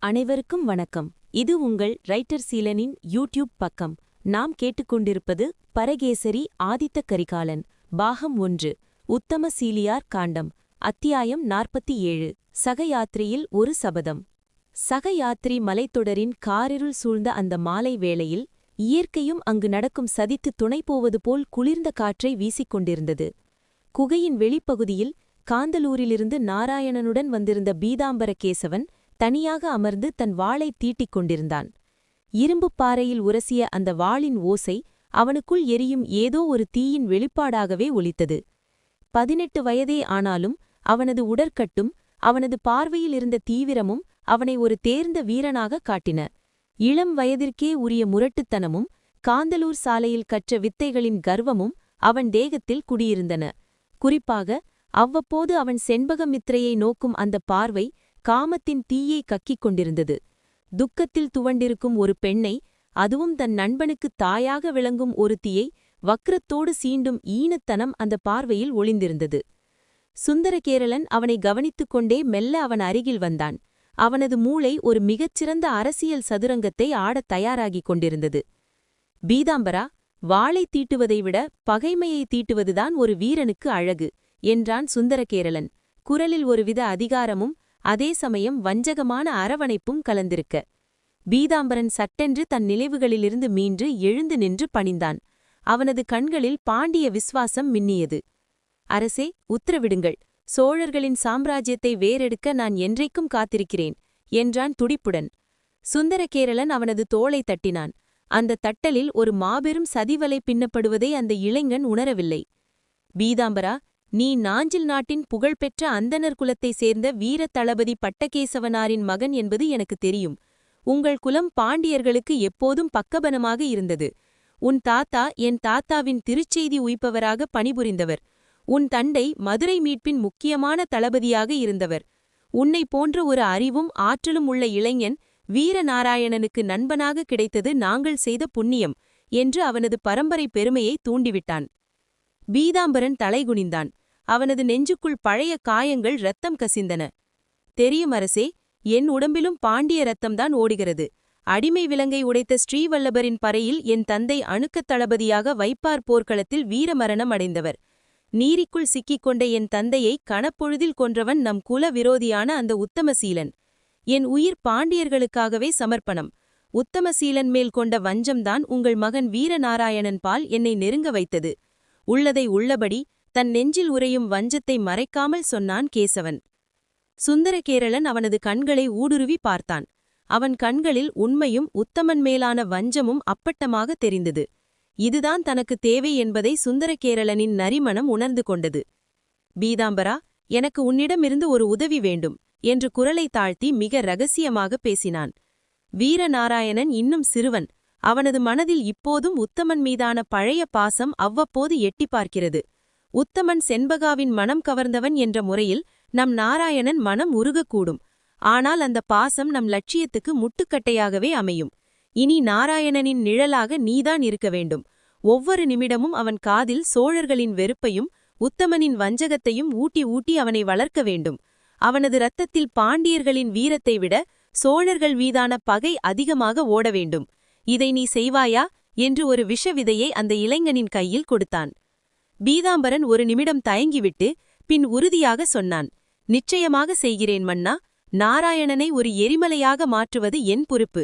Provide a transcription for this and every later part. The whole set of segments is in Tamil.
அனைவருக்கும் வணக்கம். இது உங்கள் ரைட்டர் சீலனின் யூடியூப் பக்கம். நாம் கேட்டுக்கொண்டிருப்பது பரகேசரி ஆதித்த கரிகாலன், பாகம் 1, உத்தம சீலியார் காண்டம், அத்தியாயம் 47. சகயாத்திரியில் ஒரு சபதம். சகயாத்திரி மலைத்தொடரின் காரிருள் சூழ்ந்த அந்த மாலை வேளையில் இயற்கையும் அங்கு நடக்கும் சதித்து துணை போவது போல் குளிர்ந்த காற்றை வீசிக்கொண்டிருந்தது. குகையின் வெளிப்பகுதியில் காந்தலூரிலிருந்து நாராயணனுடன் வந்திருந்த பீதாம்பர கேசவன் தனியாக அமர்ந்து தன் வாளைத் தீட்டிக் கொண்டிருந்தான். இரும்புப் பாறையில் உரசிய அந்த வாளின் ஓசை அவனுக்குள் எரியும் ஏதோ ஒரு தீயின் வெளிப்பாடாகவே ஒலித்தது. 18 வயதே ஆனாலும் அவனது உடற்கட்டும் அவனது பார்வையில் இருந்த தீவிரமும் அவனை ஒரு தேர்ந்த வீரனாகக் காட்டின. இளம் வயதிற்கே உரிய முரட்டுத்தனமும் காந்தலூர் சாலையில் கற்ற வித்தைகளின் கர்வமும் அவன் தேகத்தில் குடியிருந்தன. குறிப்பாக அவ்வப்போது அவன் செண்பகமித்ரையை நோக்கும் அந்த பார்வை காமத்தின் தீயை கக்கிக் கொண்டிருந்தது. துக்கத்தில் துவண்டிருக்கும் ஒரு பெண்ணை, அதுவும் தன் நண்பனுக்குத் தாயாக விளங்கும் ஒருத்தியை வக்ரத்தோடு சீண்டும் ஈனத்தனம் அந்த பார்வையில் ஒளிந்திருந்தது. சுந்தரகேரளன் அவனை கவனித்துக் கொண்டே மெல்ல அவன் அருகில் வந்தான். அவனது மூளை ஒரு மிகச்சிறந்த அரசியல் சதுரங்கத்தை ஆடத் தயாராகிக் கொண்டிருந்தது. பீதாம்பரா, வாளை தீட்டுவதை விட பகைமையை தீட்டுவதுதான் ஒரு வீரனுக்கு அழகு என்றான் சுந்தரகேரளன். குரலில் ஒருவித அதிகாரமும் அதே சமயம் வஞ்சகமான அரவணைப்பும் கலந்திருக்க. பீதாம்பரன் சட்டென்று தன் நினைவுகளிலிருந்து மீண்டு எழுந்து நின்று பணிந்தான். அவனது கண்களில் பாண்டிய விசுவாசம் மின்னியது. அரசே, உத்தரவிடுங்கள். சோழர்களின் சாம்ராஜ்யத்தை வேறெடுக்க நான் என்றைக்கும் காத்திருக்கிறேன் என்றான் துடிப்புடன். சுந்தரகேரளன் அவனது தோளை தட்டினான். அந்த தட்டலில் ஒரு மாபெரும் சதிவலை பின்னப்படுவதை அந்த இளைஞன் உணரவில்லை. பீதாம்பரா, நீ நாஞ்சில் நாட்டின் புகழ்பெற்ற அந்தணர் குலத்தைச் சேர்ந்த வீர தளபதி பட்டகேசவனாரின் மகன் என்பது எனக்கு தெரியும். உங்கள் குலம் பாண்டியர்களுக்கு எப்போதும் பக்கபலமாக இருந்தது. உன் தாத்தா என் தாத்தாவின் திருச்செய்தி உய்ப்பவராக பணிபுரிந்தவர். உன் தண்டை மதுரை மீட்பின் முக்கியமான தளபதியாக இருந்தவர். உன்னை போன்ற ஒரு அறிவும் ஆற்றலும் உள்ள இளைஞன் வீரநாராயணனுக்கு நண்பனாக கிடைத்தது நாங்கள் செய்த புண்ணியம் என்று அவனது பரம்பரை பெருமையை தூண்டிவிட்டான். பீதாம்பரன் தலைகுனிந்தான். அவனது நெஞ்சுக்குள் பழைய காயங்கள் இரத்தம் கசிந்தன. தெரியும் அரசே, என் உடம்பிலும் பாண்டிய இரத்தம்தான் ஓடுகிறது. அடிமை விலங்கை உடைத்த ஸ்ரீவல்லபரின் பறையில் என் தந்தை அணுக்கத் தளபதியாக வைப்பார் போர்க்களத்தில் வீரமரணம் அடைந்தவர். நீரிக்குள் சிக்கிக் கொண்ட என் தந்தையை கணப்பொழுதில் கொன்றவன் நம் குல விரோதியான அந்த உத்தமசீலன். என் உயிர் பாண்டியர்களுக்காகவே சமர்ப்பணம். உத்தமசீலன் மேல் கொண்ட வஞ்சம்தான் உங்கள் மகன் வீரநாராயணன் பால் என்னை நெருங்க வைத்தது. உள்ளதை உள்ளபடி தன் நெஞ்சில் உறையும் வஞ்சத்தை மறைக்காமல் சொன்னான் கேசவன். சுந்தரகேரளன் அவனது கண்களை ஊடுருவி பார்த்தான். அவன் கண்களில் உண்மையும் உத்தமன் மேலான வஞ்சமும் அப்பட்டமாக தெரிந்தது. இதுதான் தனக்கு தேவை என்பதை சுந்தரகேரளனின் நரிமணம் உணர்ந்து கொண்டது. பீதாம்பரா, எனக்கு உன்னிடமிருந்து ஒரு உதவி வேண்டும் என்று குரலை தாழ்த்தி மிக இரகசியமாக பேசினான். வீரநாராயணன் இன்னும் சிறுவன். அவனது மனதில் இப்போதும் உத்தமன் மீதான பழைய பாசம் அவ்வப்போது எட்டி பார்க்கிறது. உத்தமன் செண்பகாவின் மனம் கவர்ந்தவன் என்ற முறையில் நம் நாராயணன் மனம் உருகக்கூடும். ஆனால் அந்த பாசம் நம் லட்சியத்துக்கு முட்டுக்கட்டையாகவே அமையும். இனி நாராயணனின் நிழலாக நீதான் இருக்க வேண்டும். ஒவ்வொரு நிமிடமும் அவன் காதில் சோழர்களின் வெறுப்பையும் உத்தமனின் வஞ்சகத்தையும் ஊட்டி ஊட்டி அவனை வளர்க்க வேண்டும். அவனது இரத்தத்தில் பாண்டியர்களின் வீரத்தை விட சோழர்கள் மீதான பகை அதிகமாக ஓட வேண்டும். இதை நீ செய்வாயா என்று ஒரு விஷவிதையை அந்த இளைஞனின் கையில் கொடுத்தான். பீதாம்பரன் ஒரு நிமிடம் தயங்கிவிட்டு பின் உறுதியாக சொன்னான். நிச்சயமாக செய்கிறேன் மன்னா. நாராயணனை ஒரு எரிமலையாக மாற்றுவது என் பொறுப்பு.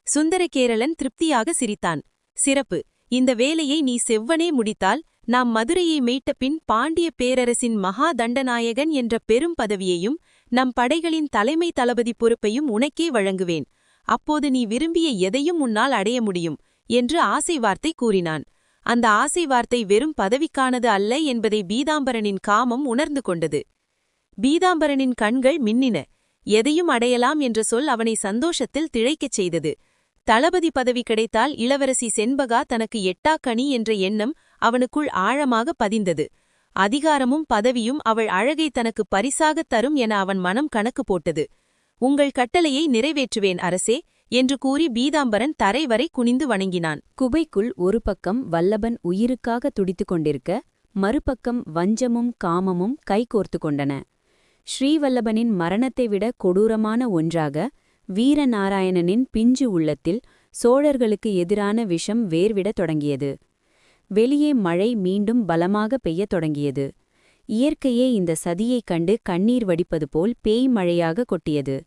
சுந்தரகேரளன் திருப்தியாக சிரித்தான். சிறப்பு. இந்த வேலையை நீ செவ்வனே முடித்தால் நாம் மதுரையை மீட்ட பின் பாண்டிய பேரரசின் மகா தண்டநாயகன் என்ற பெரும் பதவியையும் நம் படைகளின் தலைமை தளபதி பொறுப்பையும் உனக்கே வழங்குவேன். அப்போது நீ விரும்பிய எதையும் உன்னால் அடைய முடியும் என்று ஆசை வார்த்தை கூறினான். அந்த ஆசை வார்த்தை வெறும் பதவிக்கானது அல்ல என்பதை பீதாம்பரனின் காமம் உணர்ந்து கொண்டது. பீதாம்பரனின் கண்கள் மின்னின. எதையும் அடையலாம் என்ற சொல் அவனை சந்தோஷத்தில் திளைக்கச் செய்தது. தளபதி பதவி கிடைத்தால் இளவரசி செண்பகா தனக்கு எட்டாக்கனி என்ற எண்ணம் அவனுக்குள் ஆழமாக பதிந்தது. அதிகாரமும் பதவியும் அவள் அழகை தனக்கு பரிசாகத் தரும் என அவன் மனம் கணக்கு போட்டது. உங்கள் கட்டளையை நிறைவேற்றுவேன் அரசே என்று கூறி பீதாம்பரன் தரைவரை குனிந்து வணங்கினான். குகைக்குள் ஒரு பக்கம் வல்லபன் உயிருக்காக துடித்துக் கொண்டிருக்க, மறுபக்கம் வஞ்சமும் காமமும் கைகோர்த்து கொண்டன. ஸ்ரீவல்லபனின் மரணத்தை விட கொடூரமான ஒன்றாக வீரநாராயணனின் பிஞ்சு உள்ளத்தில் சோழர்களுக்கு எதிரான விஷம் வேர்விடத் தொடங்கியது. வெளியே மழை மீண்டும் பலமாக பெய்யத் தொடங்கியது. இயற்கையே இந்த சதியைக் கண்டு கண்ணீர் வடிப்பது போல் பேய் மழையாக கொட்டியது.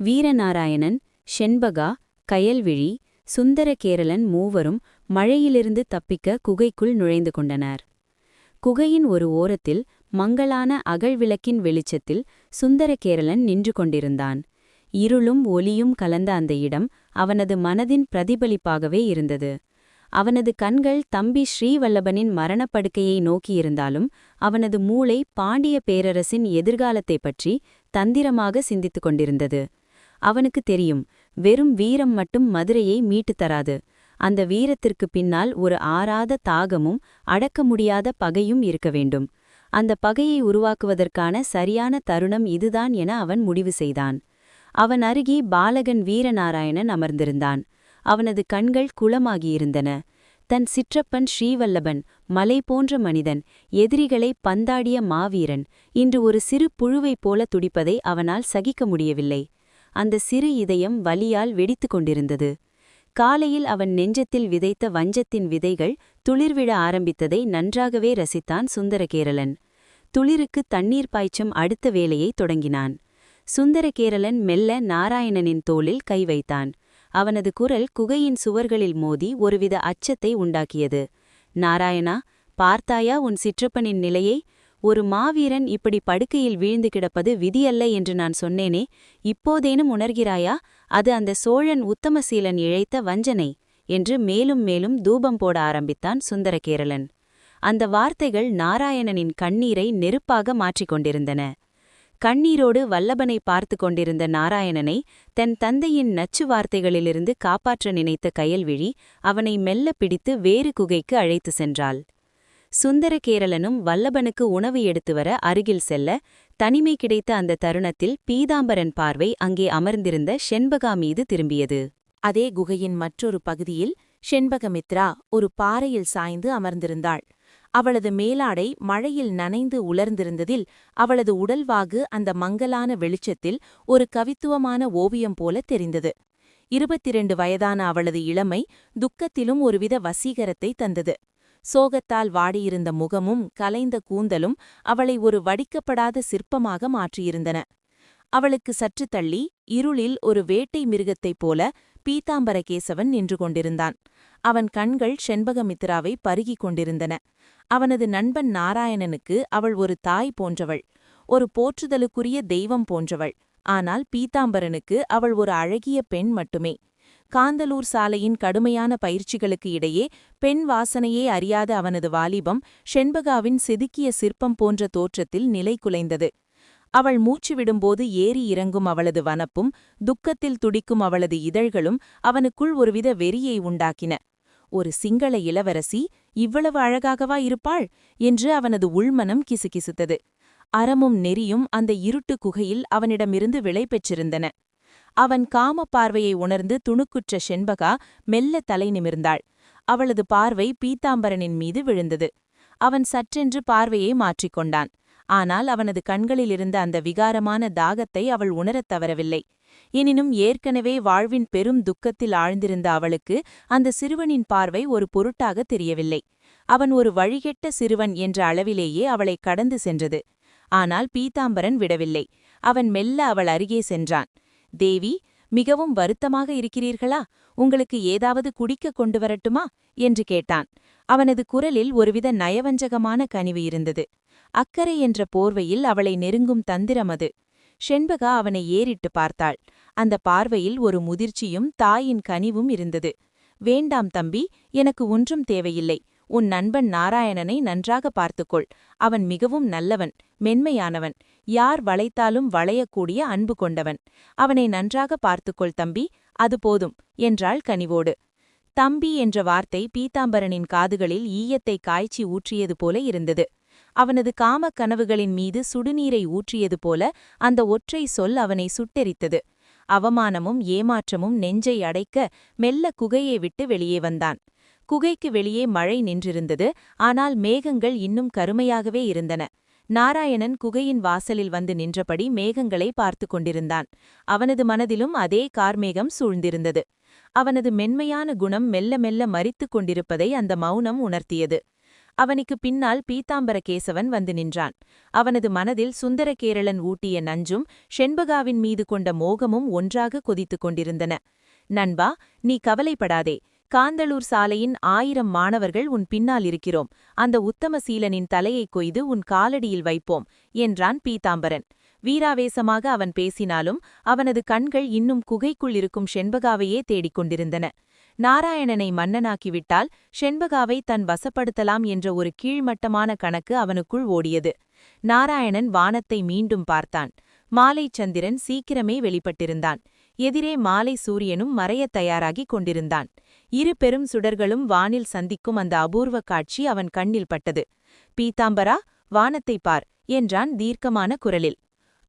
வீரநாராயணன், செண்பகா, கயல்விழி, சுந்தரகேரளன் மூவரும் மழையிலிருந்து தப்பிக்க குகைக்குள் நுழைந்து கொண்டனர். குகையின் ஒரு ஓரத்தில் மங்கலான அகழ்விளக்கின் வெளிச்சத்தில் சுந்தரகேரளன் நின்று கொண்டிருந்தான். இருளும் ஒளியும் கலந்த அந்த இடம் அவனது மனதின் பிரதிபலிப்பாகவே இருந்தது. அவனது கண்கள் தம்பி ஸ்ரீவல்லபனின் மரணப்படுக்கையை நோக்கியிருந்தாலும் அவனது மூளை பாண்டிய பேரரசின் எதிர்காலத்தைப் பற்றி தந்திரமாக சிந்தித்துக் கொண்டிருந்தது. அவனுக்கு தெரியும், வெறும் வீரம் மட்டும் மதுரையை மீட்டுத் தராது. அந்த வீரத்திற்கு பின்னால் ஒரு ஆறாத தாகமும் அடக்க முடியாத பகையும் இருக்க வேண்டும். அந்த பகையை உருவாக்குவதற்கான சரியான தருணம் இதுதான் என அவன் முடிவு செய்தான். அவன் அருகே பாலகன் வீரநாராயணன் அமர்ந்திருந்தான். அவனது கண்கள் குளமாகியிருந்தன. தன் சிற்றப்பன் ஸ்ரீவல்லபன், மலை போன்ற மனிதன், எதிரிகளை பந்தாடிய மாவீரன், இன்று ஒரு சிறு புழுவைப் போல துடிப்பதை அவனால் சகிக்க முடியவில்லை. அந்த சிறு இதயம் வலியால் வெடித்துக் கொண்டிருந்தது. காலையில் அவன் நெஞ்சத்தில் விதைத்த வஞ்சத்தின் விதைகள் துளிர்விழ ஆரம்பித்ததை நன்றாகவே ரசித்தான் சுந்தரகேரளன். துளிருக்கு தண்ணீர் பாய்ச்சும் அடுத்த வேலையை தொடங்கினான். சுந்தரகேரளன் மெல்ல நாராயணனின் தோளில் கை வைத்தான். அவனது குரல் குகையின் சுவர்களில் மோதி ஒருவித அச்சத்தை உண்டாக்கியது. நாராயணா, பார்த்தாயா உன் சிற்றப்பனின் நிலையை? ஒரு மாவீரன் இப்படி படுக்கையில் வீழ்ந்து கிடப்பது விதியல்ல என்று நான் சொன்னேனே, இப்போதேனும் உணர்கிறாயா? அது அந்த சோழன் உத்தமசீலன் இழைத்த வஞ்சனை என்று மேலும் மேலும் தூபம் போட ஆரம்பித்தான் சுந்தரகேரளன். அந்த வார்த்தைகள் நாராயணனின் கண்ணீரை நெருப்பாக மாற்றிக் கொண்டிருந்தன. கண்ணீரோடு வல்லபனை பார்த்து கொண்டிருந்த நாராயணனை தன் தந்தையின் நச்சு வார்த்தைகளிலிருந்து காப்பாற்ற நினைத்த கயல்விழி அவனை மெல்ல பிடித்து வேறு குகைக்கு அழைத்து சென்றாள். சுந்தரகேரளனும் வல்லபனுக்கு உணவு எடுத்து வர அருகில் செல்ல, தனிமை கிடைத்த அந்த தருணத்தில் பீதாம்பரன் பார்வை அங்கே அமர்ந்திருந்த செண்பகா மீது திரும்பியது. அதே குகையின் மற்றொரு பகுதியில் செண்பகமித்ரா ஒரு பாறையில் சாய்ந்து அமர்ந்திருந்தாள். அவளது மேலாடை மழையில் நனைந்து உலர்ந்திருந்ததில் அவளது உடல்வாகு அந்த மங்கலான வெளிச்சத்தில் ஒரு கவித்துவமான ஓவியம் போல தெரிந்தது. 22 வயதான அவளது இளமை துக்கத்திலும் ஒருவித வசீகரத்தை தந்தது. சோகத்தால் வாடியிருந்த முகமும் கலைந்த கூந்தலும் அவளை ஒரு வடிக்கப்படாத சிற்பமாக மாற்றியிருந்தன. அவளுக்கு சற்று தள்ளி இருளில் ஒரு வேட்டை மிருகத்தைப் போல பீதாம்பரகேசவன் நின்று கொண்டிருந்தான். அவன் கண்கள் செண்பகமித்ராவை பருகிக் கொண்டிருந்தன. அவனது நண்பன் நாராயணனுக்கு அவள் ஒரு தாய் போன்றவள், ஒரு போற்றுதலுக்குரிய தெய்வம் போன்றவள். ஆனால் பீதாம்பரனுக்கு அவள் ஒரு அழகிய பெண் மட்டுமே. காந்தலூர் சாலையின் கடுமையான பயிற்சிகளுக்கு இடையே பெண் வாசனையே அறியாத அவனது வாலிபம் செண்பகாவின் செதுக்கிய சிற்பம் போன்ற தோற்றத்தில் நிலை குலைந்தது. அவள் மூச்சு விடும்போது ஏறி இறங்கும் அவளது வனப்பும் துக்கத்தில் துடிக்கும் அவளது இதழ்களும் அவனுக்குள் ஒருவித வெறியை உண்டாக்கின. ஒரு சிங்கள இளவரசி இவ்வளவு அழகாகவா இருப்பாள் என்று அவனது உள்மனம் கிசுகிசுத்தது. அறமும் நெறியும் அந்த இருட்டு குகையில் அவனிடமிருந்து விலை பெற்றிருந்தன. அவன் காம பார்வையை உணர்ந்து துணுக்குற்ற செண்பகா மெல்ல தலை நிமிர்ந்தாள். அவளது பார்வை பீதாம்பரனின் மீது விழுந்தது. அவன் சற்றென்று பார்வையை மாற்றிக்கொண்டான். ஆனால் அவனது கண்களிலிருந்த அந்த விகாரமான தாகத்தை அவள் உணரத் தவறவில்லை. எனினும் ஏற்கனவே வாழ்வின் பெரும் துக்கத்தில் ஆழ்ந்திருந்த அவளுக்கு அந்த சிறுவனின் பார்வை ஒரு பொருட்டாக தெரியவில்லை. அவன் ஒரு வழிகெட்ட சிறுவன் என்ற அளவிலேயே அவளை கடந்து சென்றது. ஆனால் பீதாம்பரன் விடவில்லை. அவன் மெல்ல அவள் அருகே சென்றான். தேவி, மிகவும் வருத்தமாக இருக்கிறீர்களா? உங்களுக்கு ஏதாவது குடிக்க கொண்டு வரட்டுமா என்று கேட்டான். அவனது குரலில் ஒருவித நயவஞ்சகமான கனிவு இருந்தது. அக்கறை என்ற போர்வையில் அவளை நெருங்கும் தந்திரம் அது. செண்பகா அவனை ஏறிட்டு பார்த்தாள். அந்த பார்வையில் ஒரு முதிர்ச்சியும் தாயின் கனிவும் இருந்தது. வேண்டாம் தம்பி, எனக்கு ஒன்றும் தேவையில்லை. உன் நண்பன் நாராயணனை நன்றாக பார்த்துக்கொள். அவன் மிகவும் நல்லவன், மென்மையானவன், யார் வளைத்தாலும் வளையக்கூடிய அன்பு கொண்டவன். அவனை நன்றாக பார்த்துக்கொள் தம்பி, அது போதும் என்றாள் கனிவோடு. தம்பி என்ற வார்த்தை பீதாம்பரனின் காதுகளில் ஈயத்தை காய்ச்சி ஊற்றியது போல இருந்தது. அவனது காமக் கனவுகளின் மீது சுடுநீரை ஊற்றியது போல அந்த ஒற்றை சொல் அவனை சுட்டெரித்தது. அவமானமும் ஏமாற்றமும் நெஞ்சை அடைக்க மெல்ல குகையை விட்டு வெளியே வந்தான். குகைக்கு வெளியே மழை நின்றிருந்தது. ஆனால் மேகங்கள் இன்னும் கருமையாகவே இருந்தன. நாராயணன் குகையின் வாசலில் வந்து நின்றபடி மேகங்களை பார்த்து கொண்டிருந்தான். அவனது மனதிலும் அதே கார்மேகம் சூழ்ந்திருந்தது. அவனது மென்மையான குணம் மெல்ல மெல்ல மரித்துக் கொண்டிருப்பதை அந்த மௌனம் உணர்த்தியது. அவனுக்கு பின்னால் பீதாம்பரகேசவன் வந்து நின்றான். அவனது மனதில் சுந்தரகேரளன் ஊட்டிய நஞ்சும் ஷெண்பகாவின் மீது கொண்ட மோகமும் ஒன்றாக கொதித்துக் கொண்டிருந்தன. நண்பா, நீ கவலைப்படாதே. காந்தளூர் சாலையின் 1000 மாணவர்கள் உன் பின்னால் இருக்கிறோம். அந்த உத்தமசீலனின் தலையைக் கொய்து உன் காலடியில் வைப்போம் என்றான் பீதாம்பரன். வீராவேசமாக அவன் பேசினாலும் அவனது கண்கள் இன்னும் குகைக்குள் இருக்கும் ஷெண்பகாவையே தேடிக் கொண்டிருந்தன. நாராயணனை மன்னனாக்கிவிட்டால் ஷெண்பகாவை தன் வசப்படுத்தலாம் என்ற ஒரு கீழ்மட்டமான கணக்கு அவனுக்குள் ஓடியது. நாராயணன் வானத்தை மீண்டும் பார்த்தான். மாலை சந்திரன் சீக்கிரமே வெளிப்பட்டிருந்தான். எதிரே மாலை சூரியனும் மறையத் தயாராகிக் கொண்டிருந்தான். இரு பெரும் சுடர்களும் வானில் சந்திக்கும் அந்த அபூர்வ காட்சி அவன் கண்ணில் பட்டது. பீதாம்பரா, வானத்தைப் பார் என்றான் தீர்க்கமான குரலில்.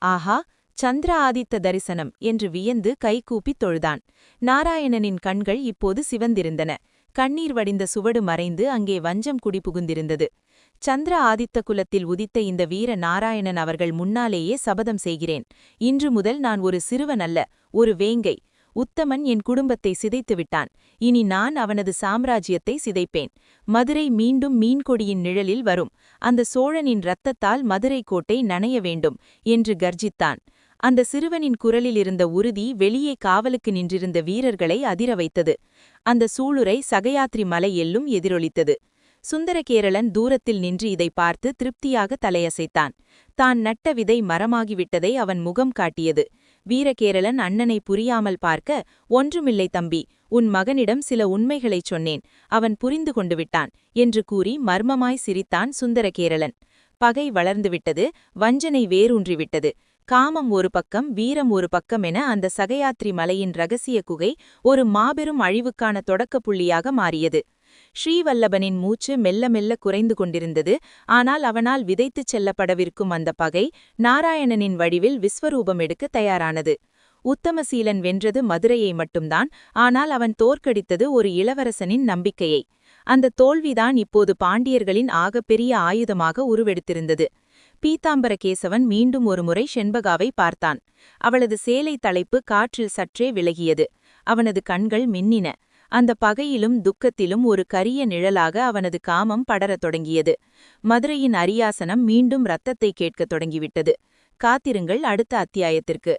ஆஹா, சந்திர ஆதித்த தரிசனம் என்று வியந்து கைகூப்பித் தொழுதான். நாராயணனின் கண்கள் இப்போது சிவந்திருந்தன. கண்ணீர் வடிந்த சுவடு மறைந்து அங்கே வஞ்சம் குடிபுகுந்திருந்தது. சந்திர ஆதித்த குலத்தில் உதித்த இந்த வீர நாராயணன் அவர்கள் முன்னாலேயே சபதம் செய்கிறேன். இன்று முதல் நான் ஒரு சிறுவன் அல்ல, ஒரு வேங்கை. உத்தமன் என் குடும்பத்தை சிதைத்துவிட்டான். இனி நான் அவனது சாம்ராஜ்யத்தை சிதைப்பேன். மதுரை மீண்டும் மீன்கொடியின் நிழலில் வரும். அந்த சோழனின் இரத்தத்தால் மதுரை கோட்டை நனைய வேண்டும் என்று கர்ஜித்தான். அந்த சிறுவனின் குரலில் இருந்த உறுதி வெளியே காவலுக்கு நின்றிருந்த வீரர்களை அதிர வைத்தது. அந்த சூளுரை சகயாத்ரி மலை எல்லும் எதிரொலித்தது. சுந்தரகேரளன் தூரத்தில் நின்று இதை பார்த்து திருப்தியாக தலையசைத்தான். தான் நட்ட விதை மரமாகிவிட்டதை அவன் முகம் காட்டியது. வீரகேரளன் அண்ணனை புரியாமல் பார்க்க, ஒன்றுமில்லை தம்பி, உன் மகனிடம் சில உண்மைகளைச் சொன்னேன். அவன் புரிந்து கொண்டு விட்டான் என்று கூறி மர்மமாய் சிரித்தான் சுந்தரகேரளன். பகை வளர்ந்துவிட்டது, வஞ்சனை வேரூன்றிவிட்டது. காமம் ஒரு பக்கம், வீரம் ஒரு பக்கம் என அந்த சகயாத்ரி மலையின் இரகசிய குகை ஒரு மாபெரும் அழிவுக்கான தொடக்கப் புள்ளியாக மாறியது. ஸ்ரீவல்லபனின் மூச்சு மெல்ல மெல்ல குறைந்து கொண்டிருந்தது. ஆனால் அவனால் விதைத்துச் செல்லப்படவிருக்கும் அந்த பகை நாராயணனின் வடிவில் விஸ்வரூபம் எடுக்க தயாரானது. உத்தமசீலன் வென்றது மதுரையை மட்டும்தான். ஆனால் அவன் தோற்கடித்தது ஒரு இளவரசனின் நம்பிக்கையை. அந்த தோல்விதான் இப்போது பாண்டியர்களின் ஆகப்பெரிய ஆயுதமாக உருவெடுத்திருந்தது. பீதாம்பரகேசவன் மீண்டும் ஒருமுறை ஷெண்பகாவை பார்த்தான். அவளது சேலை தலைப்பு காற்றில் சற்றே விலகியது. அவனது கண்கள் மின்னின. அந்த பகையிலும் துக்கத்திலும் ஒரு கரிய நிழலாக அவனது காமம் படரத் தொடங்கியது. மதுரையின் அரியாசனம் மீண்டும் இரத்தத்தை கேட்கத் தொடங்கிவிட்டது. காத்திருங்கள் அடுத்த அத்தியாயத்திற்கு.